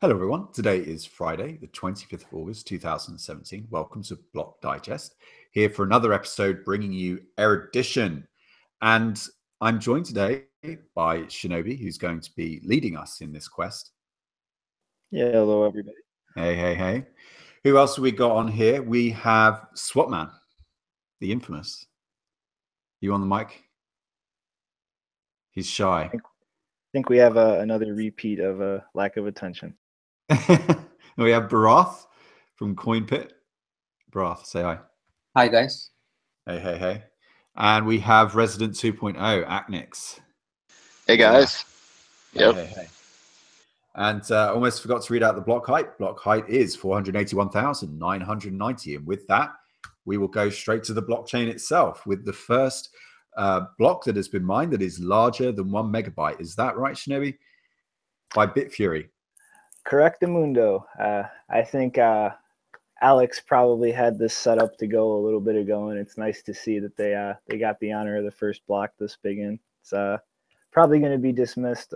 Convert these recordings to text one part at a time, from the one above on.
Hello, everyone. Today is Friday, the 25th of August, 2017. Welcome to Block Digest, here for another episode bringing you erudition. And I'm joined today by Shinobi, who's going to be leading us in this quest. Yeah, hello, everybody. Hey, hey, hey. Who else have we got on here? We have Swapman, the infamous. You on the mic? He's shy. I think we have another repeat of lack of attention. We have Barath from Coinpit. Barath, say hi. Hi, guys. Hey, hey, hey. And we have Resident 2.0, Acnix. Hey, guys. Yeah. Yep. Hey. And almost forgot to read out the block height. Block height is 481,990. And with that, we will go straight to the blockchain itself with the first block that has been mined that is larger than 1 megabyte. Is that right, Shinobi? By Bitfury. Correctamundo. I think Alex probably had this set up to go a little bit ago, and it's nice to see that they got the honor of the first block this big in. It's probably going to be dismissed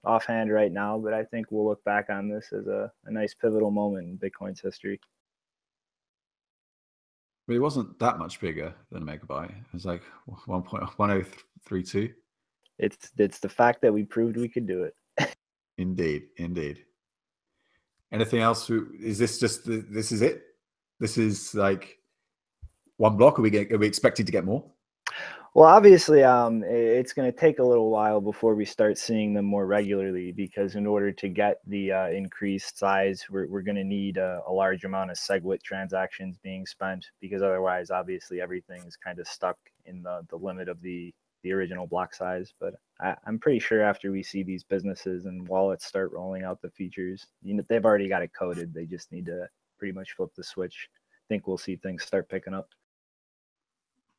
offhand right now, but I think we'll look back on this as a nice pivotal moment in Bitcoin's history. But it wasn't that much bigger than a megabyte. It was like 1.1032. It's the fact that we proved we could do it. Indeed. Anything else? Is this just this is it? This is like one block? Are we expected to get more? Well, obviously, it's going to take a little while before we start seeing them more regularly, because in order to get the increased size, we're going to need a large amount of SegWit transactions being spent, because otherwise, obviously, everything is kind of stuck in the limit of the original block size. But I'm pretty sure after we see these businesses and wallets start rolling out the features, they've already got it coded. They just need to pretty much flip the switch. I think we'll see things start picking up.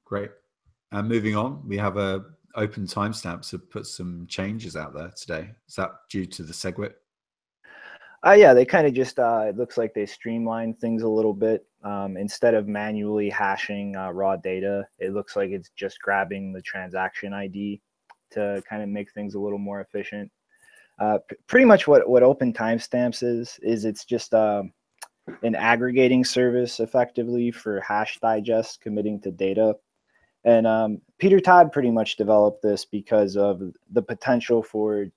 Great. And moving on, we have open timestamps have put some changes out there today. Is that due to the SegWit? Yeah, they kind of just, it looks like they streamlined things a little bit. Instead of manually hashing raw data, it looks like it's just grabbing the transaction ID to kind of make things a little more efficient. Pretty much what open timestamps is it's just an aggregating service effectively for hash digest committing to data. And Peter Todd pretty much developed this because of the potential for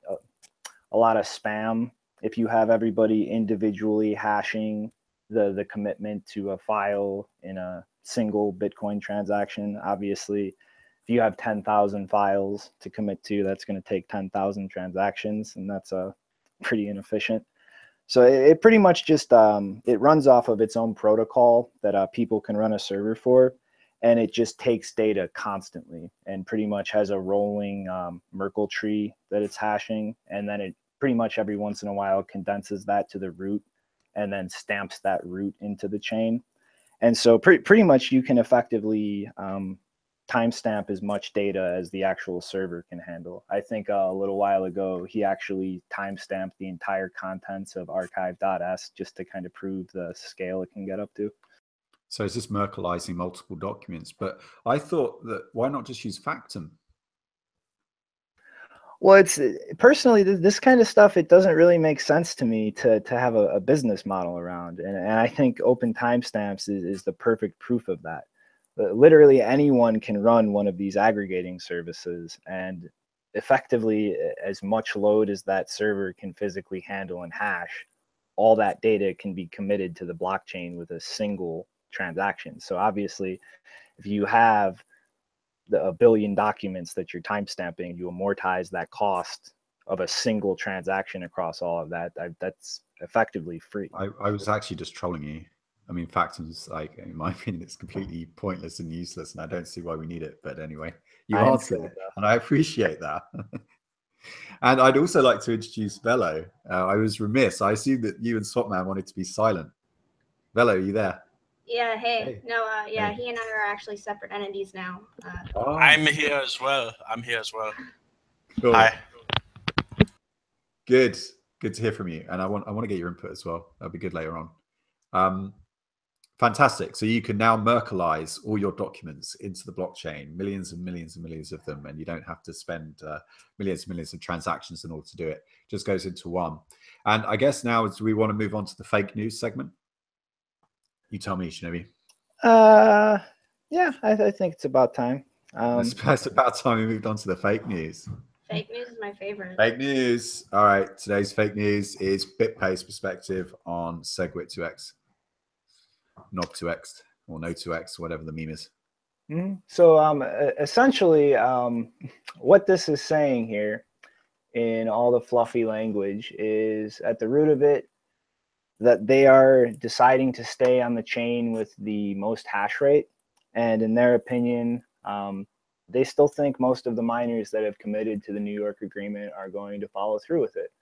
a lot of spam. If you have everybody individually hashing the commitment to a file in a single Bitcoin transaction, obviously, if you have 10,000 files to commit to, that's going to take 10,000 transactions, and that's pretty inefficient. So it pretty much just it runs off of its own protocol that people can run a server for. And it just takes data constantly and pretty much has a rolling Merkle tree that it's hashing. And then it pretty much every once in a while condenses that to the root and then stamps that root into the chain. And so pretty much you can effectively timestamp as much data as the actual server can handle. I think a little while ago, he actually timestamped the entire contents of archive.s just to kind of prove the scale it can get up to. So it's just Merkelizing multiple documents. But I thought that why not just use Factum? Well, it's personally this kind of stuff, it doesn't really make sense to me to have a business model around. And I think open timestamps is the perfect proof of that. Literally anyone can run one of these aggregating services, and effectively as much load as that server can physically handle and hash, all that data can be committed to the blockchain with a single transaction. So obviously, if you have a billion documents that you're timestamping, you amortize that cost of a single transaction across all of that. That's effectively free. I was actually just trolling you. I mean, Factum's, like, in my opinion, it's completely pointless and useless, and I don't see why we need it. But anyway, you answered it, and I appreciate that. And I'd also like to introduce Velo. I was remiss. I assumed that you and Swapman wanted to be silent. Velo, are you there? Yeah, hey. No, yeah, hey. He and I are actually separate entities now. I'm here as well. Cool. Hi. Good to hear from you. And I want to get your input as well. That'll be good later on. Fantastic. So you can now Merkelize all your documents into the blockchain, millions and millions and millions of them, and you don't have to spend millions and millions of transactions in order to do it. It just goes into one. And I guess now, do we want to move on to the fake news segment? You tell me, Shinobi. Yeah, I think it's about time. It's about time we moved on to the fake news. Fake news is my favorite. Fake news. All right. Today's fake news is Bitpay's perspective on SegWit 2x, Knob 2x, or No 2x, whatever the meme is. Mm-hmm. So essentially, what this is saying here in all the fluffy language is at the root of it that they are deciding to stay on the chain with the most hash rate. And in their opinion, they still think most of the miners that have committed to the New York agreement are going to follow through with it.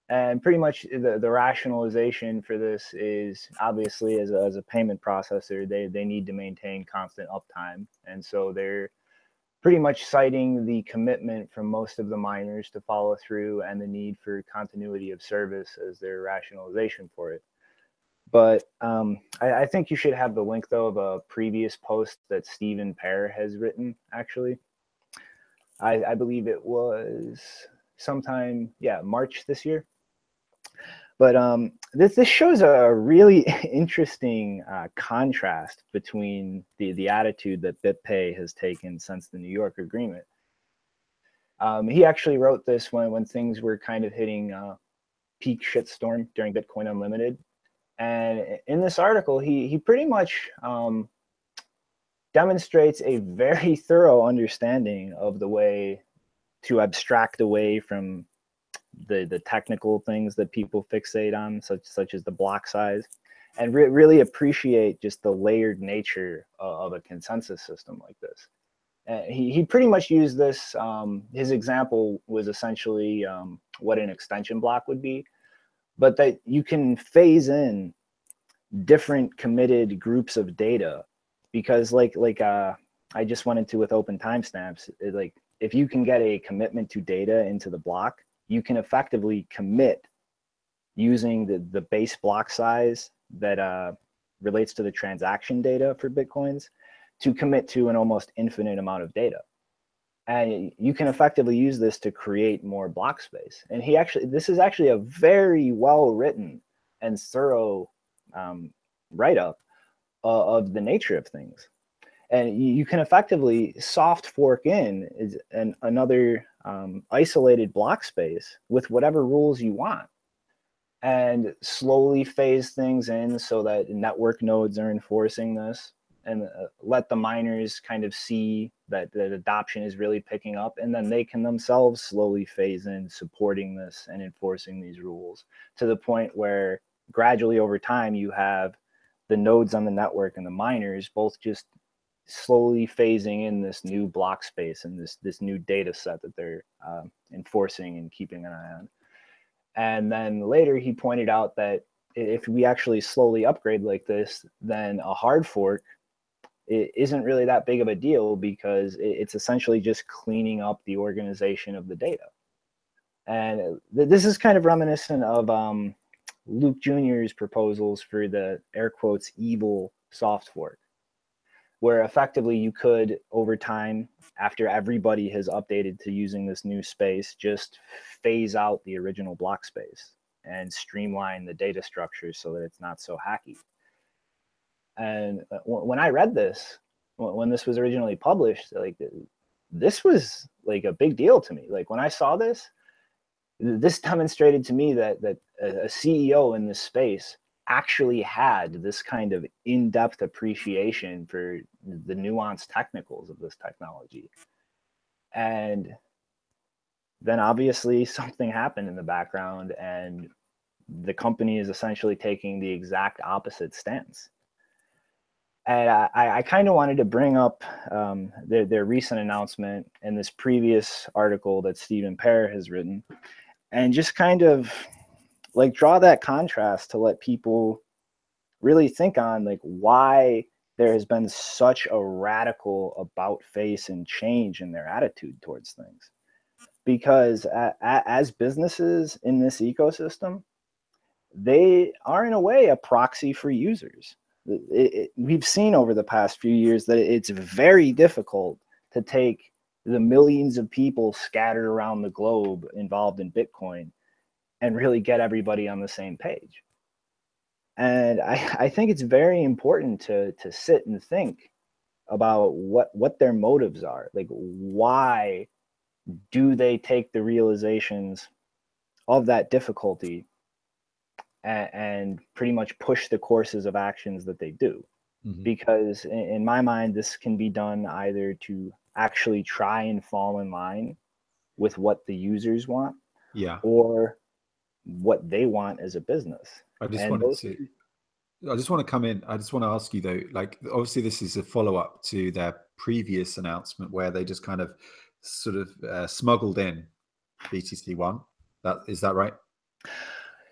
And pretty much the rationalization for this is obviously as a payment processor, they need to maintain constant uptime. And so they're pretty much citing the commitment from most of the miners to follow through and the need for continuity of service as their rationalization for it. But I think you should have the link, though, of a previous post that Stephen Pear has written, actually. I believe it was sometime, March this year. But this shows a really interesting contrast between the attitude that BitPay has taken since the New York agreement. He actually wrote this when things were kind of hitting peak shitstorm during Bitcoin Unlimited. And in this article, he pretty much demonstrates a very thorough understanding of the way to abstract away from the technical things that people fixate on, such as the block size, and really appreciate just the layered nature of a consensus system like this. He pretty much used this. His example was essentially what an extension block would be, but that you can phase in different committed groups of data, because like I just went into with open timestamps, like if you can get a commitment to data into the block, you can effectively commit using the base block size that relates to the transaction data for Bitcoins to commit to an almost infinite amount of data. And you can effectively use this to create more block space. And this is actually a very well written and thorough write-up of the nature of things. And you can effectively soft fork in another isolated block space with whatever rules you want, and slowly phase things in so that network nodes are enforcing this, and let the miners kind of see that adoption is really picking up, and then they can themselves slowly phase in supporting this and enforcing these rules to the point where gradually over time you have the nodes on the network and the miners both just slowly phasing in this new block space and this new data set that they're enforcing and keeping an eye on. And then later he pointed out that if we actually slowly upgrade like this, then a hard fork, it isn't really that big of a deal, because it's essentially just cleaning up the organization of the data. And this is kind of reminiscent of Luke Jr.'s proposals for the air quotes evil soft fork, where effectively you could, over time, after everybody has updated to using this new space, just phase out the original block space and streamline the data structure so that it's not so hacky. And when I read this, when this was originally published, like this was like a big deal to me. Like when I saw this demonstrated to me that a CEO in this space actually had this kind of in-depth appreciation for the nuanced technicals of this technology. And then obviously something happened in the background, and the company is essentially taking the exact opposite stance. And I kind of wanted to bring up their recent announcement and this previous article that Stephen Pear has written, and just kind of like draw that contrast to let people really think on like why there has been such a radical about face and change in their attitude towards things. Because as businesses in this ecosystem, they are in a way a proxy for users. We've seen over the past few years that it's very difficult to take the millions of people scattered around the globe involved in Bitcoin and really get everybody on the same page. And I think it's very important to sit and think about what their motives are. Like, why do they take the realizations of that difficulty and pretty much push the courses of actions that they do? Because in my mind, this can be done either to actually try and fall in line with what the users want, or what they want as a business. I just want to come in. I just want to ask you though, like, obviously this is a follow-up to their previous announcement where they just kind of sort of smuggled in BTC1. Is that right?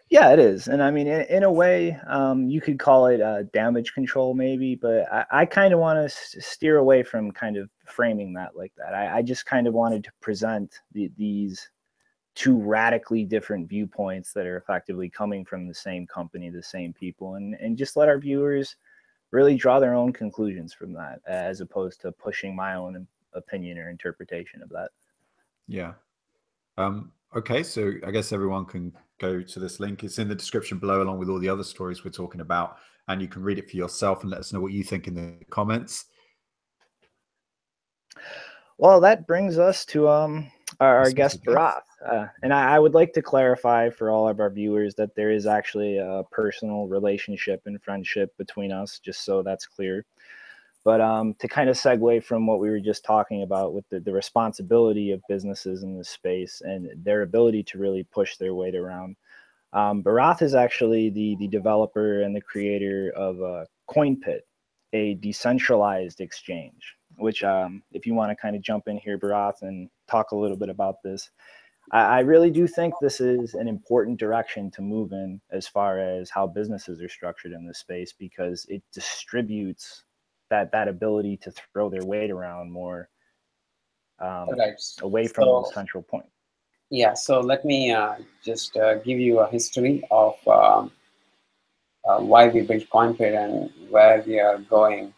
Yeah, it is. And I mean, in a way, you could call it damage control maybe, but I kind of want to steer away from kind of framing that like that. I just kind of wanted to present these two radically different viewpoints that are effectively coming from the same company, the same people, and just let our viewers really draw their own conclusions from that, as opposed to pushing my own opinion or interpretation of that. Yeah. Okay, so I guess everyone can go to this link. It's in the description below, along with all the other stories we're talking about, and you can read it for yourself and let us know what you think in the comments. Well, that brings us to our guest Bharath, and I would like to clarify for all of our viewers that there is actually a personal relationship and friendship between us, just so that's clear. But to kind of segue from what we were just talking about with the responsibility of businesses in this space and their ability to really push their weight around, Bharath is actually the developer and the creator of Coinpit, a decentralized exchange, which if you want to kind of jump in here, Bharath, and talk a little bit about this, I really do think this is an important direction to move in as far as how businesses are structured in this space, because it distributes that ability to throw their weight around more away from the central point. Yeah, so let me just give you a history of why we built Coinpit and where we are going.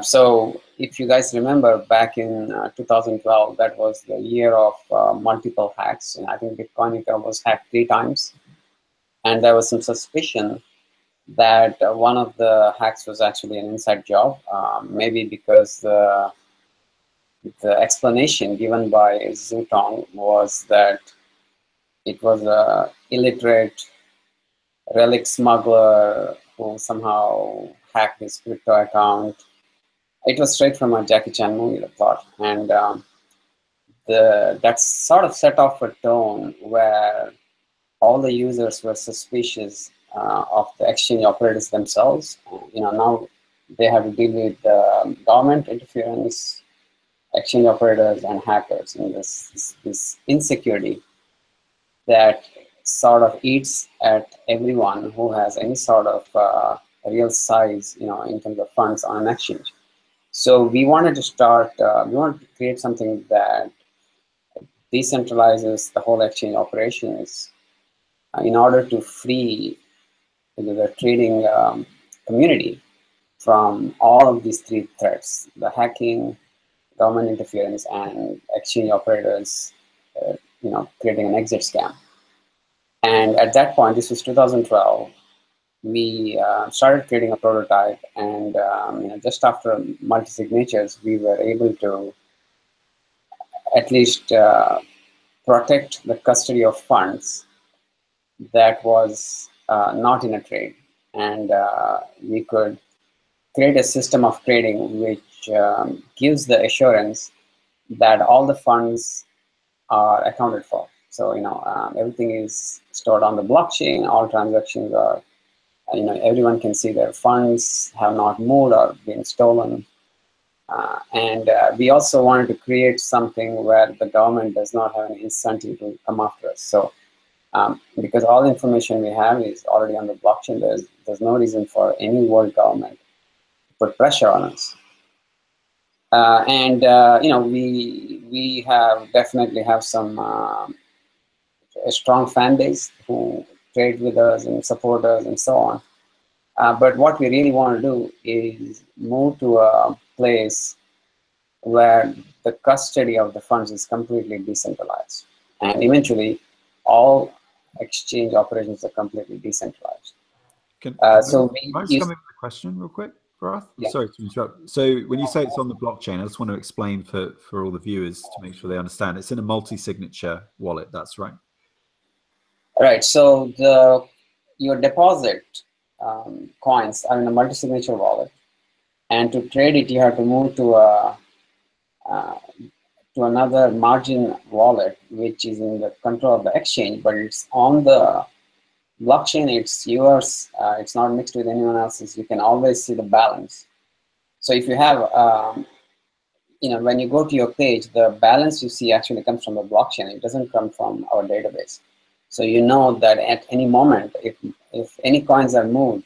So if you guys remember, back in 2012, that was the year of multiple hacks. And I think Bitcoinica was hacked 3 times. And there was some suspicion that one of the hacks was actually an inside job, maybe because the explanation given by Zutong was that it was a illiterate relic smuggler who somehow hacked his crypto account. It was straight from a Jackie Chan movie, the plot, and that sort of set off a tone where all the users were suspicious of the exchange operators themselves. Now they have to deal with government interference, exchange operators, and hackers, and this insecurity that sort of eats at everyone who has any sort of real size, in terms of funds on an exchange. So we wanted to start, we wanted to create something that decentralizes the whole exchange operations in order to free the trading community from all of these 3 threats: the hacking, government interference, and exchange operators, creating an exit scam. And at that point, this was 2012, we started creating a prototype, and just after multi-signatures, we were able to at least protect the custody of funds that was not in a trade, and we could create a system of trading which gives the assurance that all the funds are accounted for. So everything is stored on the blockchain. All transactions are, everyone can see their funds have not moved or been stolen. And we also wanted to create something where the government does not have an incentive to come after us. So because all the information we have is already on the blockchain, there's no reason for any world government to put pressure on us. We have definitely have some a strong fan base who trade with us and support us and so on. But what we really want to do is move to a place where the custody of the funds is completely decentralized. And eventually, all exchange operations are completely decentralized. Can I just come in with use a question real quick, Bharath? Yeah. Sorry to interrupt. So when you say it's on the blockchain, I just want to explain for all the viewers to make sure they understand. It's in a multi-signature wallet, that's right? Right. So your deposit coins are in a multi-signature wallet, and to trade it, you have to move to another margin wallet, which is in the control of the exchange, but it's on the blockchain. It's yours. It's not mixed with anyone else's. You can always see the balance. So if you have, when you go to your page, the balance you see actually comes from the blockchain. It doesn't come from our database. So you know that at any moment, if any coins are moved,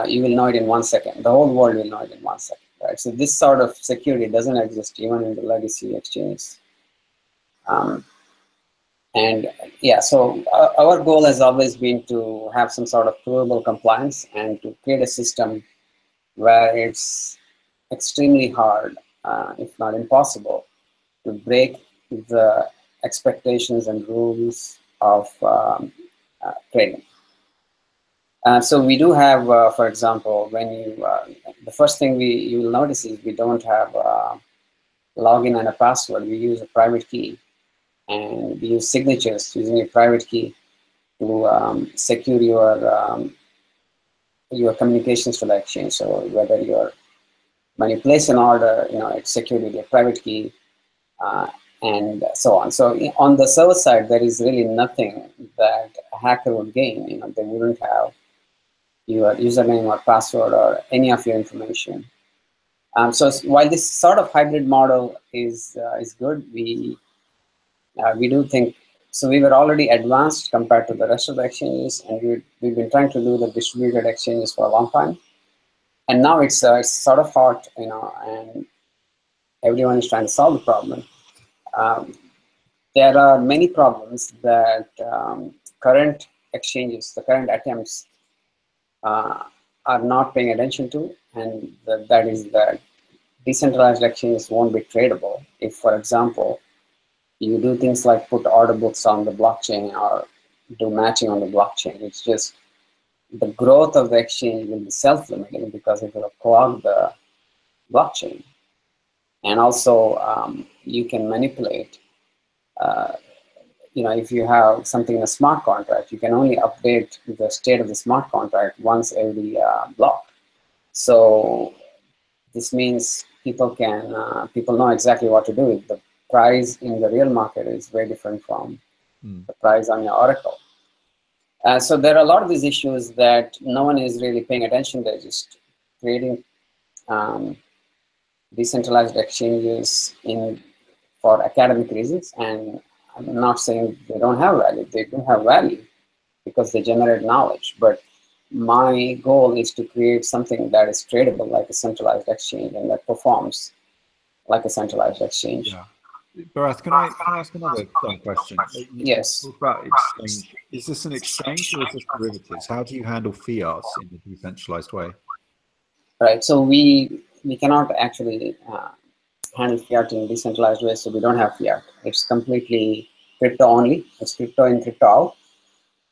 you will know it in 1 second. The whole world will know it in 1 second, right? So this sort of security doesn't exist even in the legacy exchanges. And yeah, so our goal has always been to have some sort of provable compliance and to create a system where it's extremely hard, if not impossible, to break the expectations and rules of trading. So we do have, for example, when you, the first thing you will notice is we don't have a login and a password. We use a private key, and we use signatures using a private key to secure your communications to the exchange. So whether when you place an order, it's secured with your private key, and so on. So on the server side, there is really nothing that a hacker would gain. They wouldn't have your username or password or any of your information. So while this sort of hybrid model is good, we do think, so we were already advanced compared to the rest of the exchanges, and we've been trying to do the distributed exchanges for a long time. And now it's sort of hot, and everyone is trying to solve the problem. There are many problems that current exchanges, the current attempts, are not paying attention to, and that is that decentralized exchanges won't be tradable. If, for example, you do things like put order books on the blockchain or do matching on the blockchain, it's just the growth of the exchange will be self-limiting because it will clog the blockchain. And also, you can manipulate. If you have something in a smart contract, you can only update the state of the smart contract once every block. So this means people know exactly what to do. The price in the real market is very different from the price on your Oracle. So there are a lot of these issues that no one is really paying attention. They're just creating decentralized exchanges for academic reasons, and I'm not saying they don't have value. They do have value because they generate knowledge. But my goal is to create something that is tradable like a centralized exchange and that performs like a centralized exchange. Yeah. Bharath, can I ask another question? Yes. About exchange. Is this an exchange or is this derivatives? How do you handle fiat in a decentralized way? Right. So we cannot actually handle fiat in a decentralized way. So we don't have fiat. It's completely crypto only. It's crypto in, crypto out,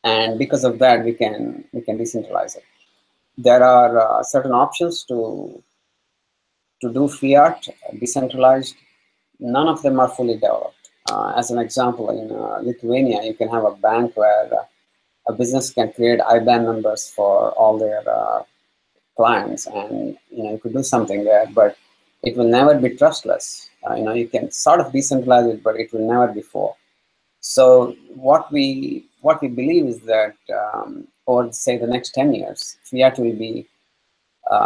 and because of that, we can decentralize it. There are certain options to do fiat decentralized. None of them are fully developed. As an example, in Lithuania, you can have a bank where a business can create IBAN numbers for all their clients, and you could do something there, but it will never be trustless. You can sort of decentralize it, but it will never be full. So what we believe is that over, say, the next 10 years, fiat will be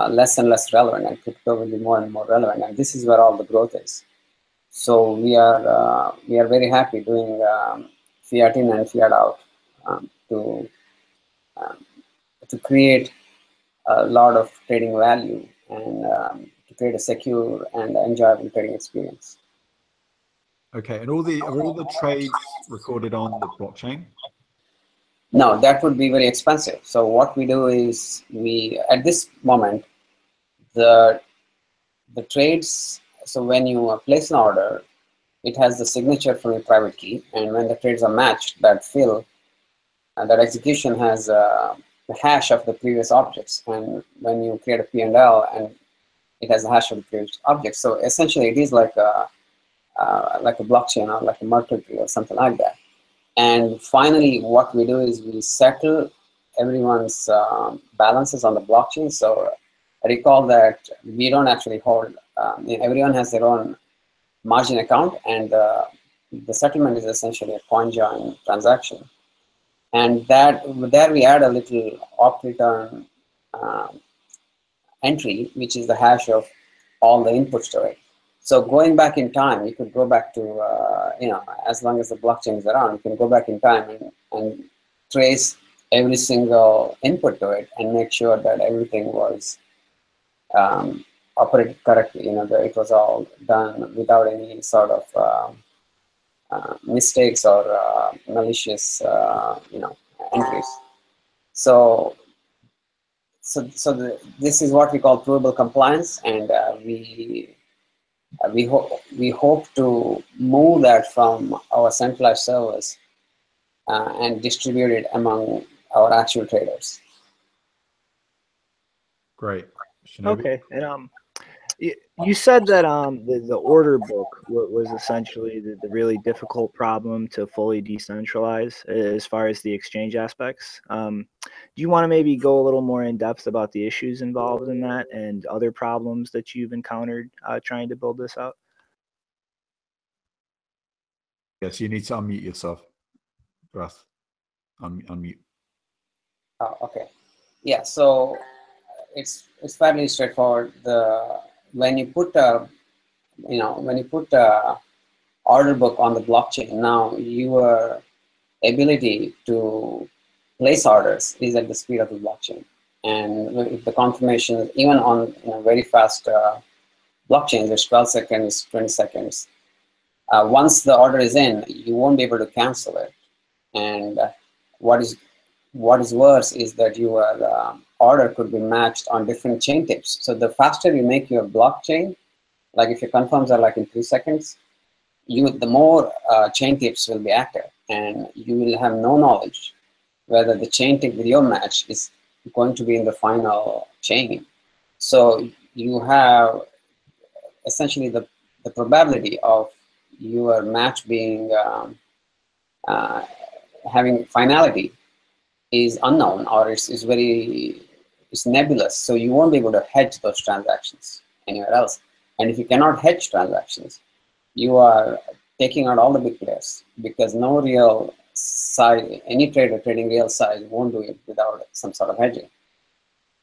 less and less relevant, and crypto will be more and more relevant, and this is where all the growth is. So we are very happy doing fiat in and fiat out to create a lot of trading value and to create a secure and enjoyable trading experience. Okay, and are all the trades recorded on the blockchain? No, that would be very expensive. So what we do is at this moment, the trades. So when you place an order, it has the signature from your private key, and when the trades are matched, that fill that execution has the hash of the previous objects. And when you create a P&L, and it has the hash of the previous objects. So essentially, it is like a blockchain or like a Merkle tree or something like that. And finally, what we do is we settle everyone's balances on the blockchain. So recall that we don't actually hold, everyone has their own margin account, and the settlement is essentially a coin join transaction. And there we add a little op-return entry, which is the hash of all the inputs to it. So going back in time, you could go back to, as long as the blockchain is around, you can go back in time and trace every single input to it and make sure that everything was operated correctly. That it was all done without any sort of mistakes or malicious, entries. So this is what we call provable compliance, and we hope to move that from our centralized servers and distribute it among our actual traders. Great. Shinobi? Okay, and you said that the order book was essentially the really difficult problem to fully decentralize as far as the exchange aspects. Do you want to maybe go a little more in depth about the issues involved in that and other problems that you've encountered trying to build this out? Yes, you need to unmute yourself, Russ. Unmute. Oh, okay. Yeah. So it's fairly straightforward. When you put order book on the blockchain, now your ability to place orders is at the speed of the blockchain. And if the confirmation, even on very fast blockchains, it's 12 seconds, 20 seconds. Once the order is in, you won't be able to cancel it. And what is worse is that your order could be matched on different chain tips. So the faster you make your blockchain, like if your confirms are like in 3 seconds, the more chain tips will be active, and you will have no knowledge whether the chain tip with your match is going to be in the final chain. So you have essentially the probability of your match being having finality is unknown, or it's nebulous. So you won't be able to hedge those transactions anywhere else. And if you cannot hedge transactions, you are taking out all the big players, because no real size, any trader trading real size won't do it without some sort of hedging.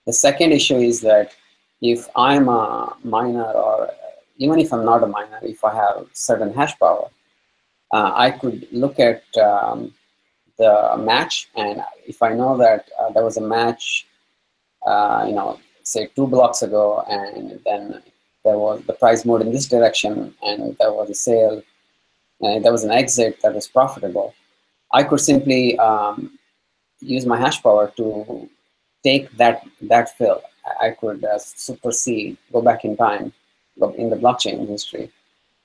The second issue is that if I'm a miner, or even if I'm not a miner, if I have certain hash power, I could look at the match, and if I know that there was a match, say 2 blocks ago, and then there was the price moved in this direction, and there was a sale, and there was an exit that was profitable, I could simply use my hash power to take that fill. I could supersede, go back in time, in the blockchain history,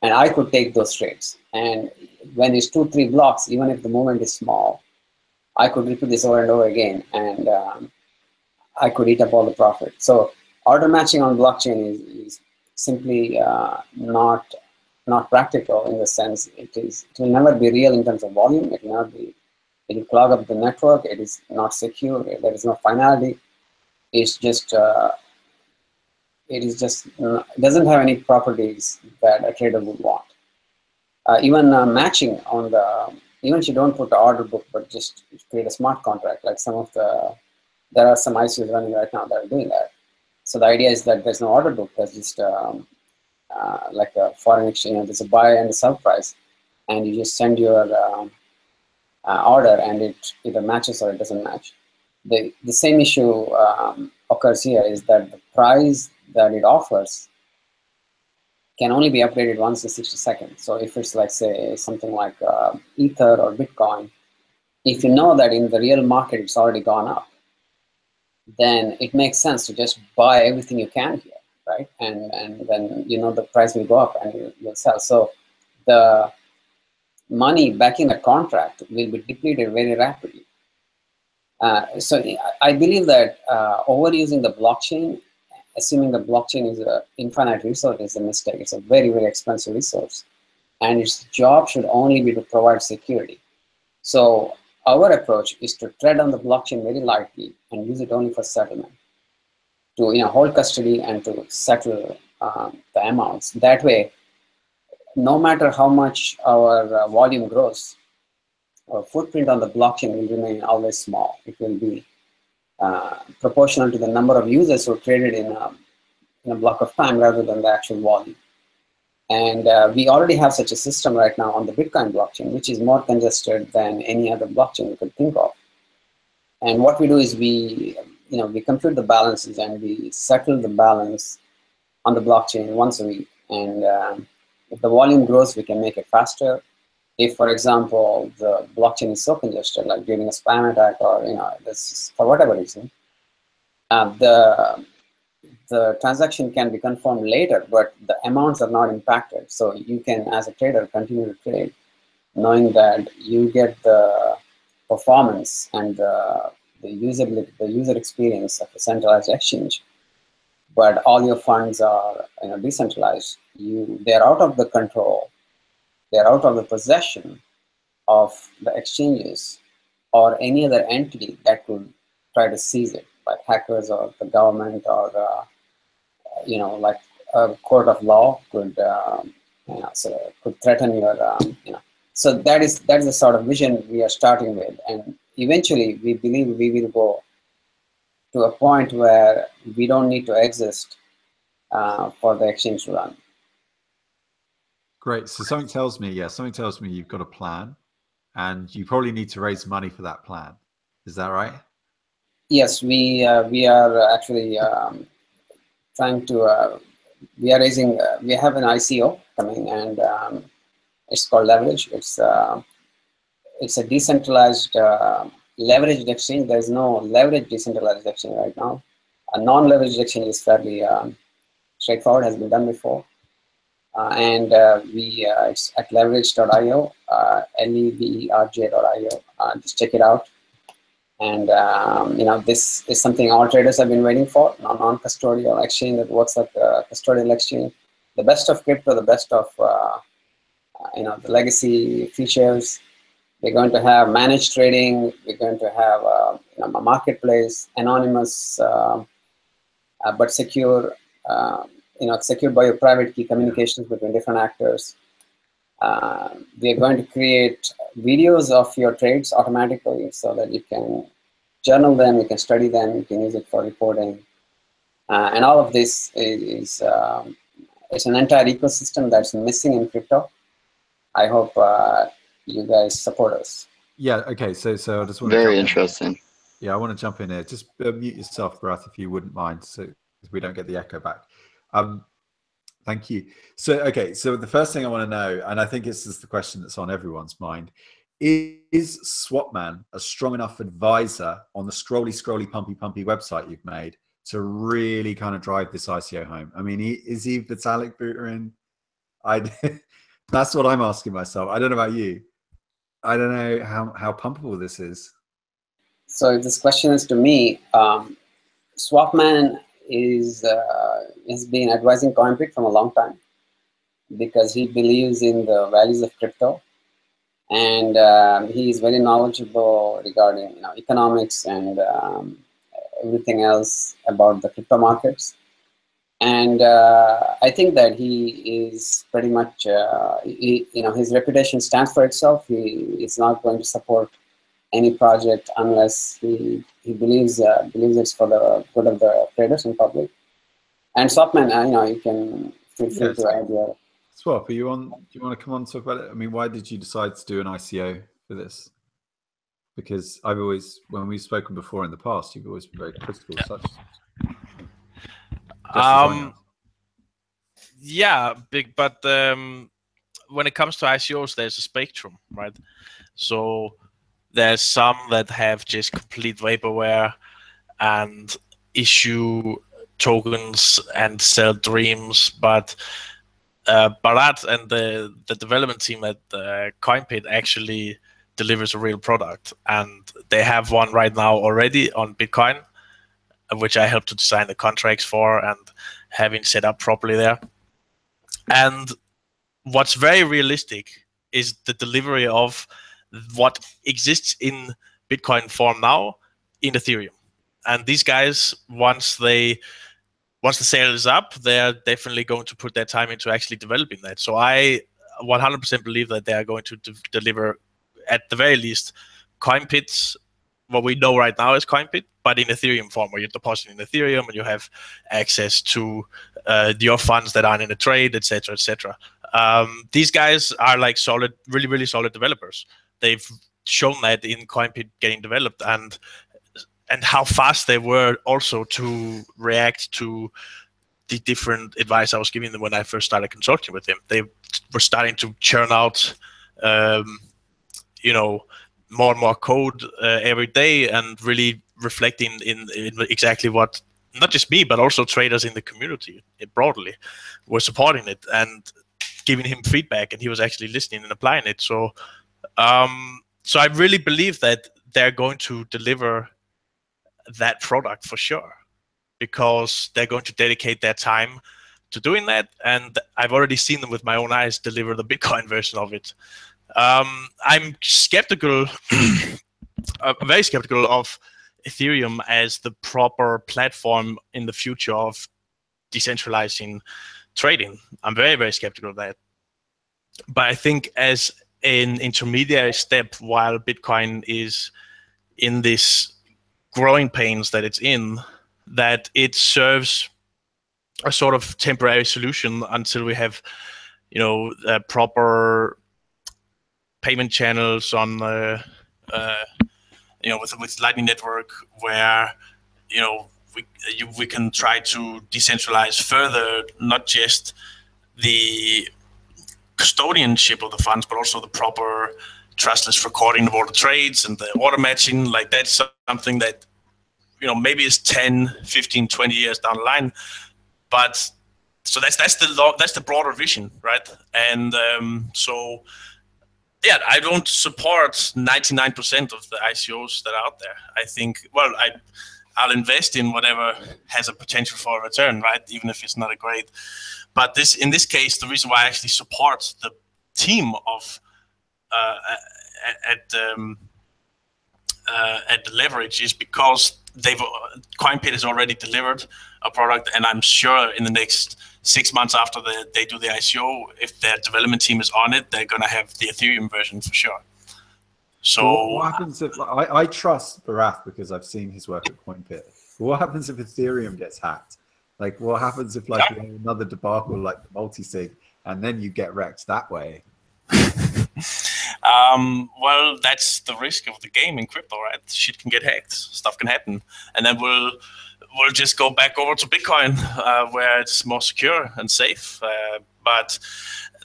and I could take those trades. And when it's 2-3 blocks, even if the movement is small, I could repeat this over and over again, and I could eat up all the profit. So order matching on blockchain is simply not practical, in the sense it will never be real in terms of volume. It will clog up the network. It is not secure. There is no finality. It doesn't have any properties that a trader would want. Even matching on even if you don't put the order book, but just create a smart contract, like there are some ICOs running right now that are doing that. So the idea is that there's no order book. There's just like a foreign exchange. There's a buy and a sell price, and you just send your order, and it either matches or it doesn't match. The same issue occurs here, is that the price that it offers can only be updated once in 60 seconds. So if it's like, say, something like Ether or Bitcoin, if you know that in the real market it's already gone up, then it makes sense to just buy everything you can here, right? And then the price will go up and you'll sell. So the money backing a contract will be depleted very rapidly. So I believe that overusing the blockchain, assuming the blockchain is an infinite resource, is a mistake. It's a very, very expensive resource. And its job should only be to provide security. So our approach is to tread on the blockchain very lightly and use it only for settlement, to hold custody and to settle the amounts. That way, no matter how much our volume grows, our footprint on the blockchain will remain always small. It will be proportional to the number of users who are traded in a block of time rather than the actual volume. And we already have such a system right now on the Bitcoin blockchain, which is more congested than any other blockchain we could think of. And what we do is we compute the balances and we settle the balance on the blockchain once a week. And if the volume grows, we can make it faster. If, for example, the blockchain is so congested, like during a spam attack or this, for whatever reason, the transaction can be confirmed later, but the amounts are not impacted. So you can, as a trader, continue to trade, knowing that you get the performance and the usability, the user experience of a centralized exchange, but all your funds are decentralized. They're out of the control. They're out of the possession of the exchanges or any other entity that could try to seize it, like hackers or the government or like a court of law could could threaten your So that is the sort of vision we are starting with, and eventually we believe we will go to a point where we don't need to exist for the exchange to run. Great. So something tells me you've got a plan, and you probably need to raise money for that plan. Is that right? Yes, we are actually trying to. We are raising. We have an ICO coming, and it's called Leverage. It's a decentralized leveraged exchange. There is no leveraged decentralized exchange right now. A non-leveraged exchange is fairly straightforward. Has been done before. And it's at leverage.io, leverj.io. Just check it out. And this is something all traders have been waiting for. Non-custodial exchange that works like a custodial exchange. The best of crypto, the best of the legacy features. We're going to have managed trading. We're going to have a marketplace, anonymous but secure. Secured by your private key communications between different actors. We are going to create videos of your trades automatically so that you can journal them, you can study them, you can use it for reporting. And all of this is it's an entire ecosystem that's missing in crypto. I hope you guys support us. Yeah, okay, so I just want Very interesting. Yeah, I want to jump in here. Just mute yourself, Bharath, if you wouldn't mind, so we don't get the echo back. Thank you. So, okay, so the first thing I want to know, and I think this is the question that's on everyone's mind, is Swapman a strong enough advisor on the scrolly, pumpy website you've made to really kind of drive this ICO home? I mean, is he Vitalik Buterin? That's what I'm asking myself. I don't know about you. I don't know how pumpable this is. So if this question is to me, Swapman has been advising Coinpit from a long time because he believes in the values of crypto, and he is very knowledgeable regarding economics and everything else about the crypto markets. And I think that he is pretty much his reputation stands for itself. He is not going to support any project unless he believes it's for the good of the traders and public. And Swapman, you can feel free to add your. Swap, are you on? Do you want to come on and talk about it? I mean, why did you decide to do an ICO for this? Because I've always, when we've spoken before in the past, you've always been very critical of such. Yeah, big, but when it comes to ICOs, there's a spectrum, right? So there's some that have just complete vaporware and issue tokens and sell dreams, but Bharat and the development team at Coinpit actually delivers a real product. And they have one right now already on Bitcoin, which I helped to design the contracts for and having set up properly there. And what's very realistic is the delivery of what exists in Bitcoin form now in Ethereum. And these guys, once the sale is up, they're definitely going to put their time into actually developing that. So I 100% believe that they are going to deliver, at the very least, Coinpits, what we know right now is Coinpit, but in Ethereum form, where you deposit in Ethereum and you have access to your funds that aren't in a trade, etc., etc. These guys are like solid, really, really solid developers. They've shown that in Coinpit getting developed, and how fast they were also to react to the different advice I was giving them when I first started consulting with them. They were starting to churn out, more and more code every day, and really reflecting in exactly what not just me, but also traders in the community broadly were supporting it and giving him feedback, and he was actually listening and applying it. So I really believe that they're going to deliver that product for sure, because they're going to dedicate their time to doing that. And I've already seen them with my own eyes deliver the Bitcoin version of it. I'm skeptical, very skeptical of Ethereum as the proper platform in the future of decentralizing trading. I'm very, very skeptical of that. But I think as an intermediary step, while Bitcoin is in this growing pains that it's in, that it serves a sort of temporary solution until we have, proper payment channels on, with Lightning Network, where, we can try to decentralize further, not just the custodianship of the funds, but also the proper trustless recording of all the trades and the order matching. Like, that's something that, maybe is 10, 15, 20 years down the line. But so that's the broader vision, right? And I don't support 99% of the ICOs that are out there. I think, I'll invest in whatever has a potential for a return, right? Even if it's not a great. But in this case, the reason why I actually support the team of at the Leverage is because Coinpit has already delivered a product, and I'm sure in the next 6 months after they do the ICO, if their development team is on it, they're going to have the Ethereum version for sure. So what happens if I trust Barath because I've seen his work at Coinpit? What happens if Ethereum gets hacked? Like, what happens if another debacle like the multi-sig, and then you get wrecked that way? Well, that's the risk of the game in crypto, right? Shit can get hacked, stuff can happen, and then we'll just go back over to Bitcoin, where it's more secure and safe. But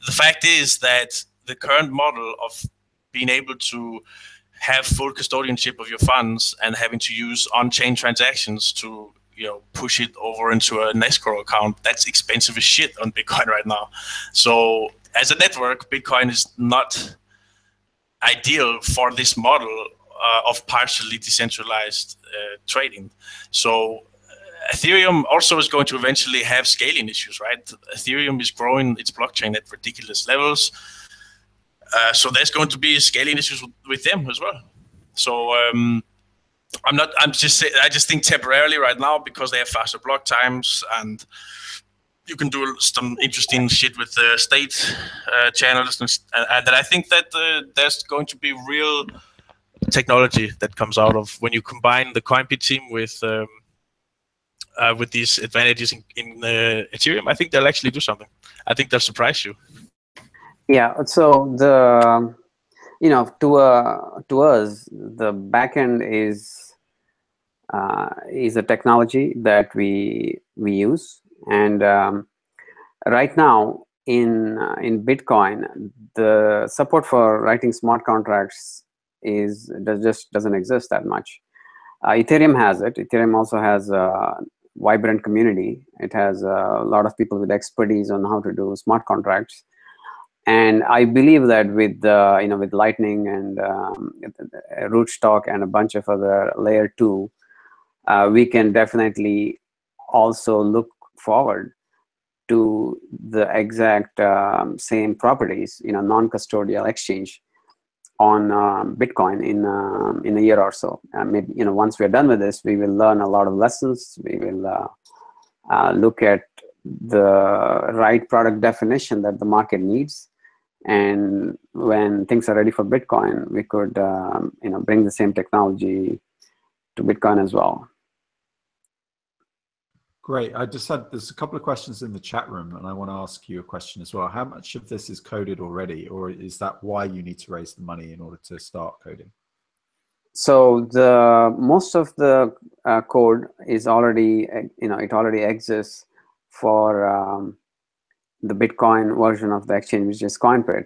the fact is that the current model of being able to have full custodianship of your funds and having to use on-chain transactions to push it over into an escrow account, that's expensive as shit on Bitcoin right now. So as a network, Bitcoin is not ideal for this model of partially decentralized trading. So Ethereum also is going to eventually have scaling issues, right? Ethereum is growing its blockchain at ridiculous levels. So there's going to be scaling issues with them as well. So I just think temporarily right now, because they have faster block times and you can do some interesting shit with the state channels, and that I think that there's going to be real technology that comes out of when you combine the Coinpit team with these advantages in Ethereum. I think they'll actually do something. I think they'll surprise you. Yeah. So the to us, the backend is a technology that we use. And right now in Bitcoin, the support for writing smart contracts just doesn't exist that much. Ethereum has it. Ethereum also has a vibrant community. It has a lot of people with expertise on how to do smart contracts. And I believe that with with Lightning and Rootstock and a bunch of other layer 2, we can definitely also look forward to the exact same properties, non-custodial exchange on Bitcoin in a year or so. Maybe once we're done with this, we will learn a lot of lessons. We will look at the right product definition that the market needs, and when things are ready for Bitcoin, we could bring the same technology to Bitcoin as well. Great. There's a couple of questions in the chat room, and I want to ask you a question as well. How much of this is coded already, or is that why you need to raise the money in order to start coding? So most of the code is already, it already exists for the Bitcoin version of the exchange, which is Coinpit.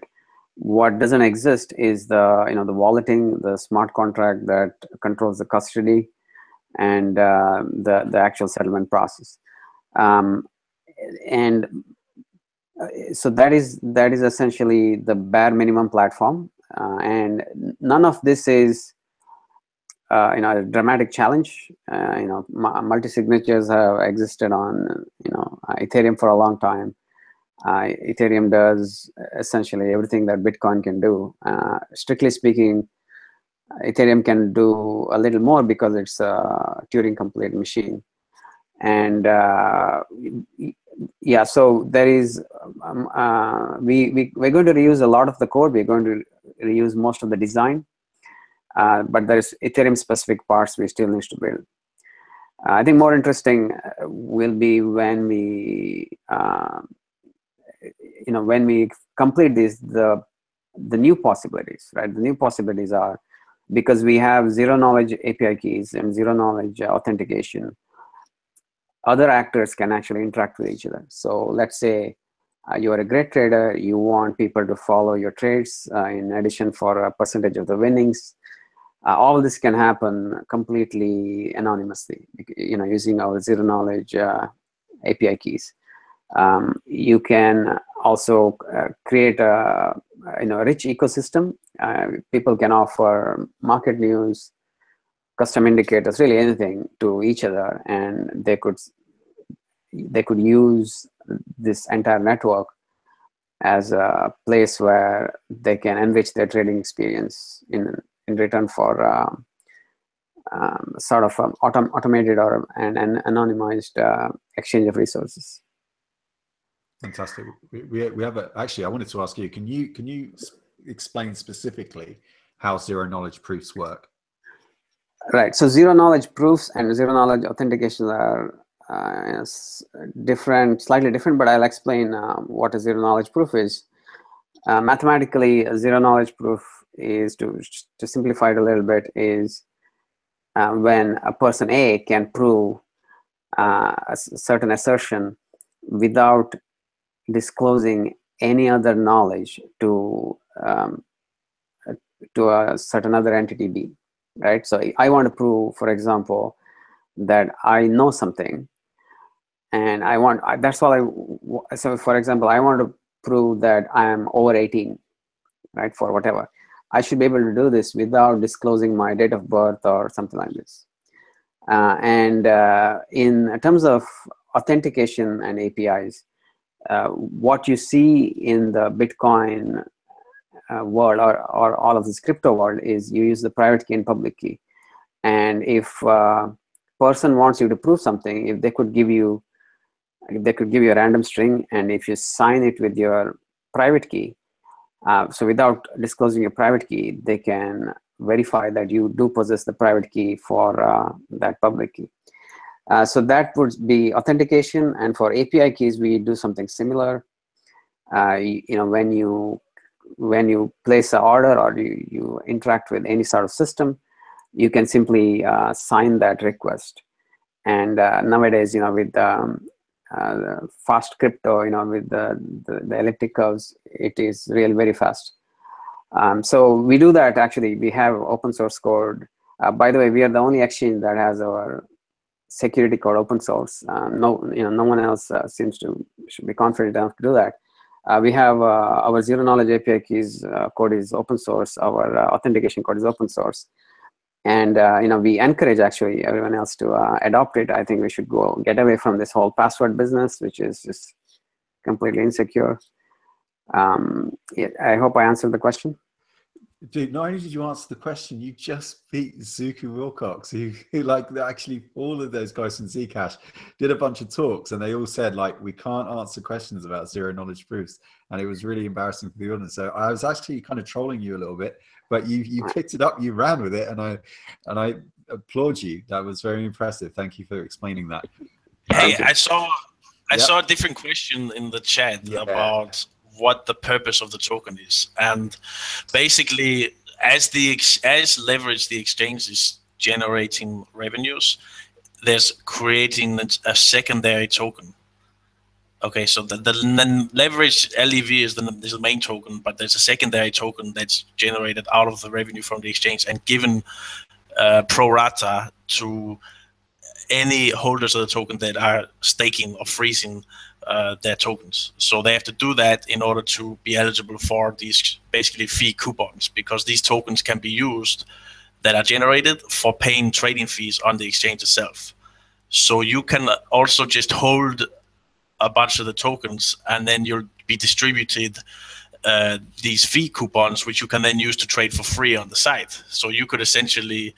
What doesn't exist is the the walleting, the smart contract that controls the custody, and the actual settlement process. And so that is essentially the bare minimum platform, and none of this is a dramatic challenge. Multi-signatures have existed on Ethereum for a long time. Ethereum does essentially everything that Bitcoin can do. Strictly speaking, Ethereum can do a little more because it's a Turing complete machine. And yeah, so there is we're going to reuse a lot of the code. We're going to reuse most of the design, but there's Ethereum specific parts we still need to build. I think more interesting will be when we when we complete this, the new possibilities, right? The new possibilities are, because we have zero knowledge API keys and zero knowledge authentication, other actors can actually interact with each other. So let's say you are a great trader, you want people to follow your trades in addition for a percentage of the winnings. All this can happen completely anonymously, using our zero knowledge API keys. You can also create a rich ecosystem. People can offer market news, custom indicators, really anything to each other, and they could use this entire network as a place where they can enrich their trading experience in return for sort of automated or an anonymized exchange of resources. Fantastic. We have actually, I wanted to ask you, can you explain specifically how zero knowledge proofs work? Right. So zero knowledge proofs and zero knowledge authentication are slightly different, but I'll explain what a zero knowledge proof is. Mathematically, a zero knowledge proof is, to simplify it a little bit, is when a person A can prove a certain assertion without disclosing any other knowledge to a certain other entity B, right? So I want to prove, for example, that I know something, and that's all so for example, I want to prove that I am over 18, right, for whatever. I should be able to do this without disclosing my date of birth or something like this. And in terms of authentication and APIs, what you see in the Bitcoin world or all of this crypto world is you use the private key and public key. And if a person wants you to prove something, if they could give you a random string, and if you sign it with your private key, so without disclosing your private key, they can verify that you do possess the private key for that public key. So that would be authentication. And for API keys, we do something similar. When you place an order or you interact with any sort of system, you can simply sign that request. And nowadays, with fast crypto, with the elliptic curves, it is really very fast. So we do that. Actually, we have open source code. By the way, we are the only exchange that has our security code open source. No one else should be confident enough to do that. We have our zero knowledge API keys code is open source. Our authentication code is open source. And we encourage actually everyone else to adopt it. I think we should get away from this whole password business, which is just completely insecure. I hope I answered the question. Dude, not only did you answer the question, you just beat Zuku Wilcox, who like actually all of those guys from Zcash did a bunch of talks, and they all said like we can't answer questions about zero knowledge proofs, and it was really embarrassing for the audience. So I was actually kind of trolling you a little bit, but you picked it up, you ran with it, and I applaud you. That was very impressive. Thank you for explaining that. Hey, I saw a different question in the chat about what the purpose of the token is, and basically as leverage the exchange is generating revenues, there's creating a secondary token. Okay, so the leverage LEV is the main token, but there's a secondary token that's generated out of the revenue from the exchange and given pro rata to any holders of the token that are staking or freezing their tokens. So they have to do that in order to be eligible for these basically fee coupons, because these tokens can be used that are generated for paying trading fees on the exchange itself. So you can also just hold a bunch of the tokens and then you'll be distributed these fee coupons, which you can then use to trade for free on the site. So you could essentially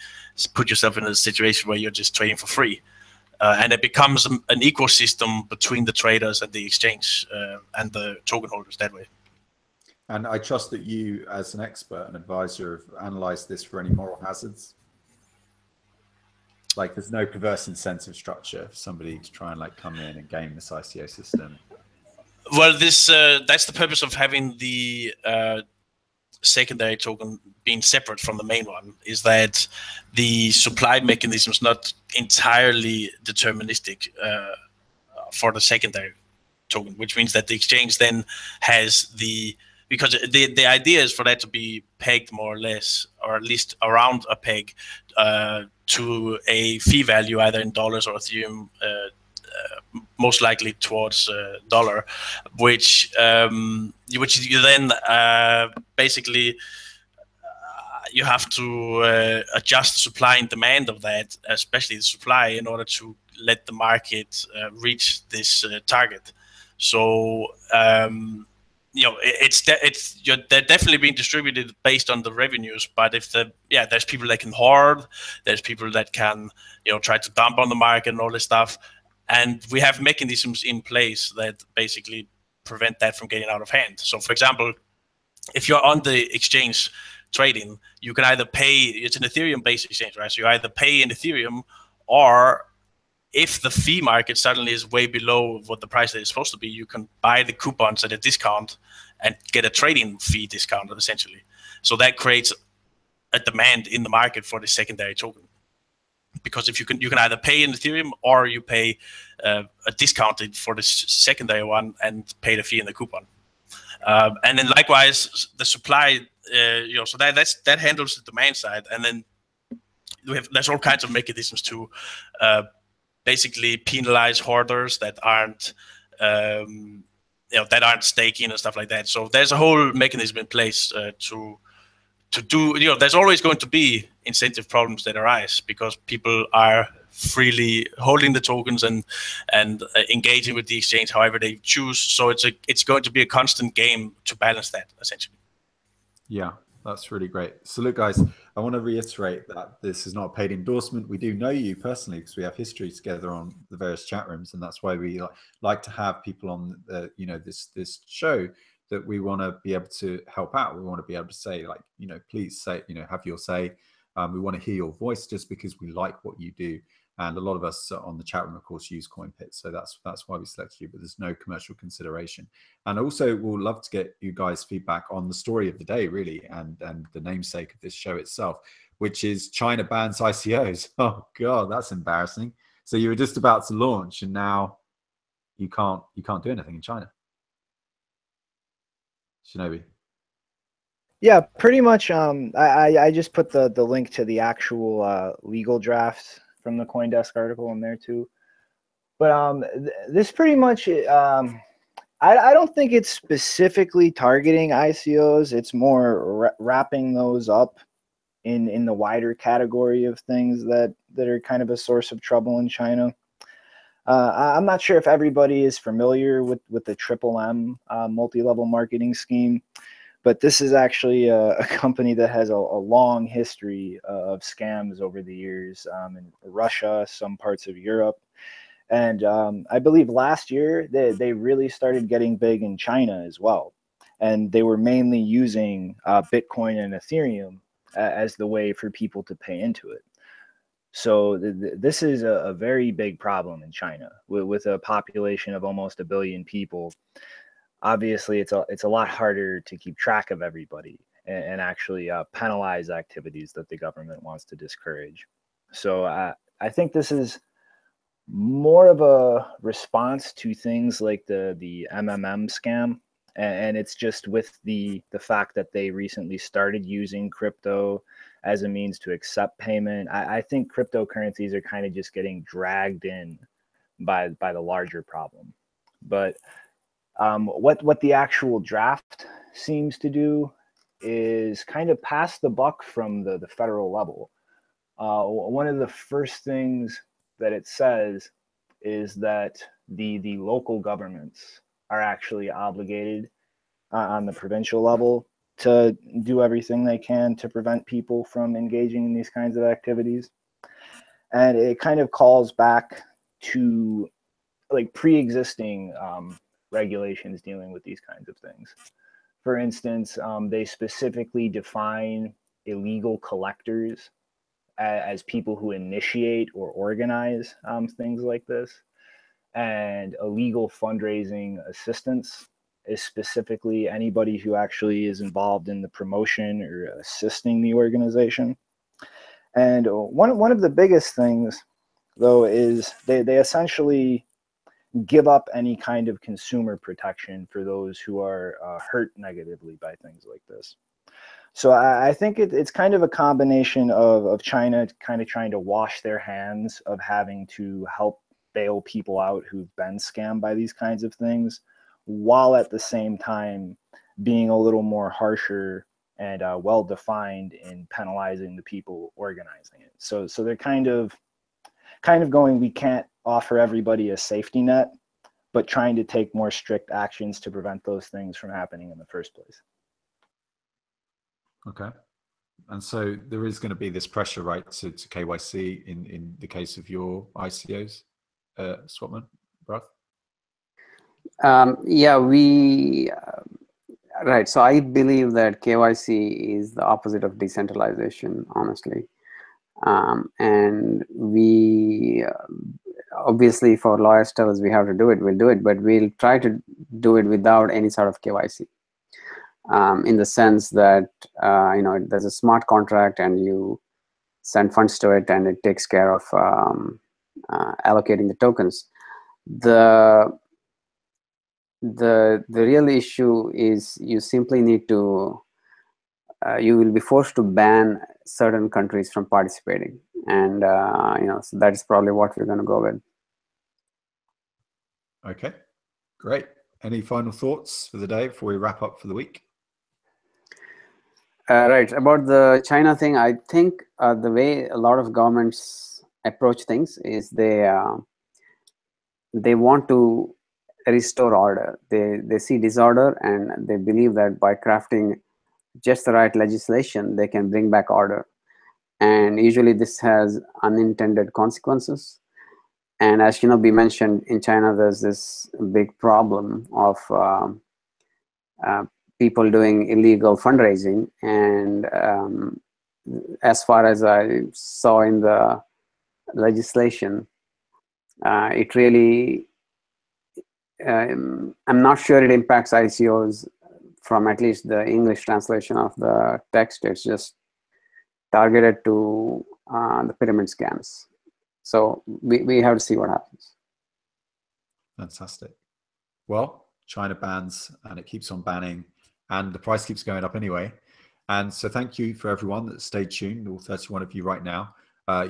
put yourself in a situation where you're just trading for free. And it becomes an ecosystem between the traders and the exchange and the token holders that way. And I trust that you, as an expert and advisor, have analyzed this for any moral hazards. Like there's no perverse incentive structure for somebody to try and like come in and game this ICO system. Well, that's the purpose of having the secondary token being separate from the main one, is that the supply mechanism is not entirely deterministic for the secondary token, which means that the exchange then has because the idea is for that to be pegged more or less, or at least around a peg to a fee value either in dollars or Ethereum, most likely towards dollar, which you then basically you have to adjust the supply and demand of that, especially the supply, in order to let the market reach this target. So they're definitely being distributed based on the revenues, but if there's people that can hoard, there's people that can try to dump on the market and all this stuff. And we have mechanisms in place that basically prevent that from getting out of hand. So, for example, if you're on the exchange trading, you can either pay, it's an Ethereum-based exchange, right? So you either pay in Ethereum, or if the fee market suddenly is way below what the price that is supposed to be, you can buy the coupons at a discount and get a trading fee discount, essentially. So that creates a demand in the market for the secondary token. Because if you can either pay in Ethereum, or you pay a discounted for the secondary one and pay the fee in the coupon. And then likewise, the supply, so that handles the demand side. And then there's all kinds of mechanisms to basically penalize hoarders that aren't staking and stuff like that. So there's a whole mechanism in place to do, there's always going to be incentive problems that arise because people are freely holding the tokens and engaging with the exchange however they choose. So it's going to be a constant game to balance that, essentially. Yeah, that's really great. So look, guys, I want to reiterate that this is not a paid endorsement. We do know you personally because we have history together on the various chat rooms, and that's why we like to have people on this show, that we want to be able to help out. We want to be able to say, like, please say, have your say. We want to hear your voice just because we like what you do. And a lot of us on the chat room, of course, use Coinpit. So that's why we selected you, but there's no commercial consideration. And also we'll love to get you guys feedback on the story of the day, really, and the namesake of this show itself, which is China bans ICOs. Oh God, that's embarrassing. So you were just about to launch and now you can't do anything in China. Shinobi. Yeah, pretty much. I just put the link to the actual legal draft from the CoinDesk article in there too. But this pretty much I don't think it's specifically targeting ICOs. It's more wrapping those up in the wider category of things that are kind of a source of trouble in China. I'm not sure if everybody is familiar with the Triple M multi-level marketing scheme, but this is actually a company that has a long history of scams over the years in Russia, some parts of Europe. And I believe last year they really started getting big in China as well. And they were mainly using Bitcoin and Ethereum as the way for people to pay into it. So this is a very big problem in China with a population of almost 1 billion people. Obviously, it's a lot harder to keep track of everybody and actually penalize activities that the government wants to discourage. So I think this is more of a response to things like the MMM scam, and it's just with the fact that they recently started using crypto as a means to accept payment. I think cryptocurrencies are kind of just getting dragged in by the larger problem. But what the actual draft seems to do is kind of pass the buck from the federal level. One of the first things that it says is that the local governments are actually obligated on the provincial level to do everything they can to prevent people from engaging in these kinds of activities. And it kind of calls back to like pre-existing regulations dealing with these kinds of things. For instance, they specifically define illegal collectors as people who initiate or organize things like this. And illegal fundraising assistance is specifically anybody who actually is involved in the promotion or assisting the organization. And one of the biggest things, though, is they essentially give up any kind of consumer protection for those who are hurt negatively by things like this. So I think it's kind of a combination of China kind of trying to wash their hands of having to help bail people out who've been scammed by these kinds of things, while at the same time being a little more harsher and well-defined in penalizing the people organizing it. So they're kind of going, we can't offer everybody a safety net, but trying to take more strict actions to prevent those things from happening in the first place. Okay. And so there is going to be this pressure, right, to KYC in the case of your ICOs, Swapman, Bharat? Yeah, right. So I believe that KYC is the opposite of decentralization, honestly. And we obviously, for lawyers tell us we have to do it, we'll do it, but we'll try to do it without any sort of KYC. In the sense that there's a smart contract and you send funds to it and it takes care of allocating the tokens. The real issue is you simply need to you will be forced to ban certain countries from participating, and so that is probably what we're going to go with. Okay, great. Any final thoughts for the day before we wrap up for the week? Right, about the China thing, I think the way a lot of governments approach things is they want to restore order. They see disorder and they believe that by crafting just the right legislation, they can bring back order. And usually this has unintended consequences. And as Shinobi mentioned, in China, there's this big problem of people doing illegal fundraising. And as far as I saw in the legislation, it really, I'm not sure it impacts ICOs from at least the English translation of the text. It's just targeted to the pyramid scams. So we have to see what happens. Fantastic. Well, China bans and it keeps on banning and the price keeps going up anyway. And so thank you for everyone that stayed tuned, all 31 of you right now.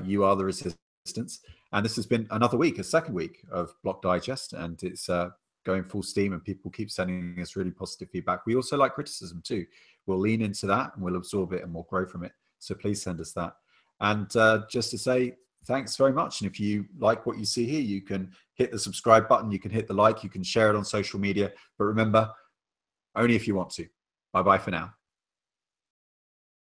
You are the resistance. And this has been another week, a second week of Block Digest. And it's going full steam and people keep sending us really positive feedback. We also like criticism too. We'll lean into that and we'll absorb it and we'll grow from it. So please send us that. And just to say thanks very much. And if you like what you see here, you can hit the subscribe button, you can hit the like, you can share it on social media. But remember, only if you want to. Bye-bye for now.